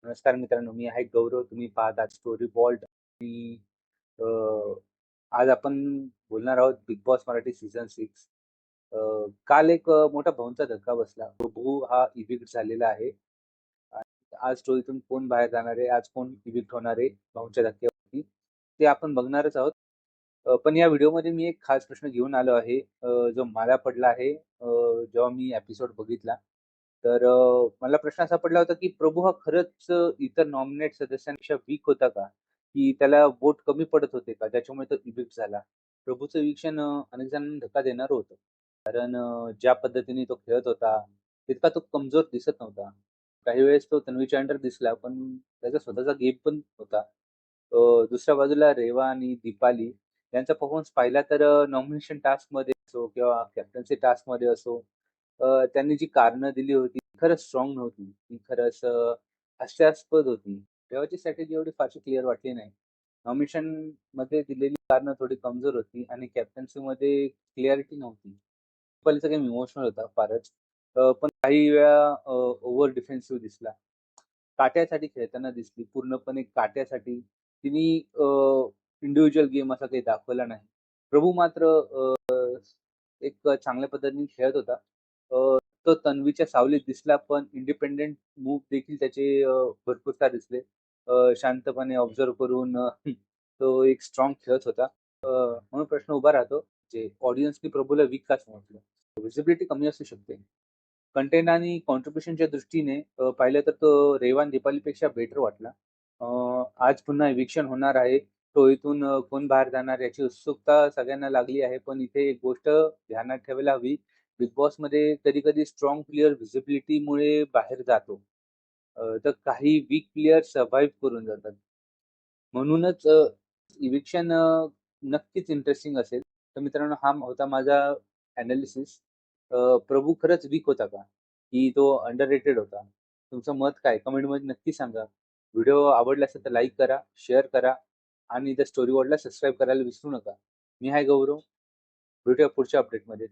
नमस्कार मित्रांनो, मी आहे गौरव. तुम्ही पाहत आहात स्टोरी वॉल्ट आणि अ, आज आपण बोलणार आहोत बिग बॉस मराठी सीझन 6. काल एक मोठा भाऊंचा धक्का बसला. प्रभू हा इविक्ट झालेला आहे. आणि आज स्टोरीतून कोण बाहेर जाणार आहे, आज कोण इविक्ट होणार आहे भाऊंच्या धक्क्यावरती, ते आपण बघणारच आहोत. पण या व्हिडिओमध्ये मी एक खास प्रश्न घेऊन आलो आहे, जो मला पडला आहे जेव्हा मी एपिसोड बघितला. तर मला प्रश्न असा पडला होता, की प्रभू हा खरंच इतर नॉमिनेट सदस्यांपेक्षा वीक होता का? की त्याला वोट कमी पडत होते का? ज्याच्यामुळे तो इविक्ट झाला. प्रभूचं इविक्शन अनेक जणांना धक्का देणारं होतं. कारण ज्या पद्धतीने तो खेळत होता, तितका तो कमजोर दिसत नव्हता. काही वेळेस तो तन्वीच्या अंडर दिसला, पण त्याचा स्वतःचा गेम पण होता. दुसऱ्या बाजूला रेवा आणि दीपाली यांचा परफॉर्मन्स पाहिला तर नॉमिनेशन टास्कमध्ये असो किंवा कॅप्टन्सी टास्कमध्ये असो, त्यांनी जी कारणं दिली होती, ती खरंच स्ट्राँग नव्हती. ती खरंच हास्यास्पद होती. रेवाची स्ट्रॅटेजी एवढी फारशी क्लिअर वाटली नाही. नॉमिनेशनमध्ये दिलेली कारणं थोडी कमजोर होती आणि कॅप्टन्सीमध्ये क्लॅरिटी नव्हती. दीपालीचा गेम इमोशनल होता फारच. पण काही वेळा ओव्हर डिफेन्सिव्ह दिसला. काट्यासाठी खेळताना दिसली. पूर्णपणे काट्यासाठी तिने इंडिव्हिज्युअल गेम असा काही दाखवला नाही. प्रभू मात्र एक चांगल्या पद्धतीने खेळत होता. तो तन्वीच्या सावलीत दिसला, पण इंडिपेंडंट मूव्ह देखील त्याचे भरपूरदा दिसले. शांतपणे ऑब्झर्व्ह करून तो एक स्ट्राँग खेळत होता. म्हणून प्रश्न उभा राहतो, जे ऑडियन्सनी प्रभूला वीक का समजलं? व्हिजिबिलिटी कमी असू शकते. कंटेंट आणि कॉन्ट्रिब्युशनच्या दृष्टीने पाहिलं तर तो रेवान दीपालीपेक्षा बेटर वाटला. आज पुन्हा इव्हिक्शन होणार आहे. तो इथून कोण बाहेर जाणार याची उत्सुकता सगळ्यांना लागली आहे. पण इथे एक गोष्ट ध्यानात ठेवायला हवी. बिग बॉसमध्ये कधी-कधी स्ट्राँग प्लेयर व्हिजिबिलिटीमुळे बाहेर जातो. तर काही वीक प्लेयर सर्व्हाईव्ह करून जातात. म्हणूनच इव्हिक्शन नक्कीच इंटरेस्टिंग असेल. तर मित्रांनो, हा होता माझा एनालिसिस. प्रभू खरंच वीक होता का? की तो अंडररेटेड होता? तुमचं मत काय? कमेंटमध्ये नक्की सांगा. व्हिडिओ आवडला असेल तर लाईक करा, शेअर करा आणि द स्टोरी वर्ल्डला सबस्क्राईब करायला विसरू नका. मी आहे गौरव. भेटूया पुढच्या अपडेटमध्ये.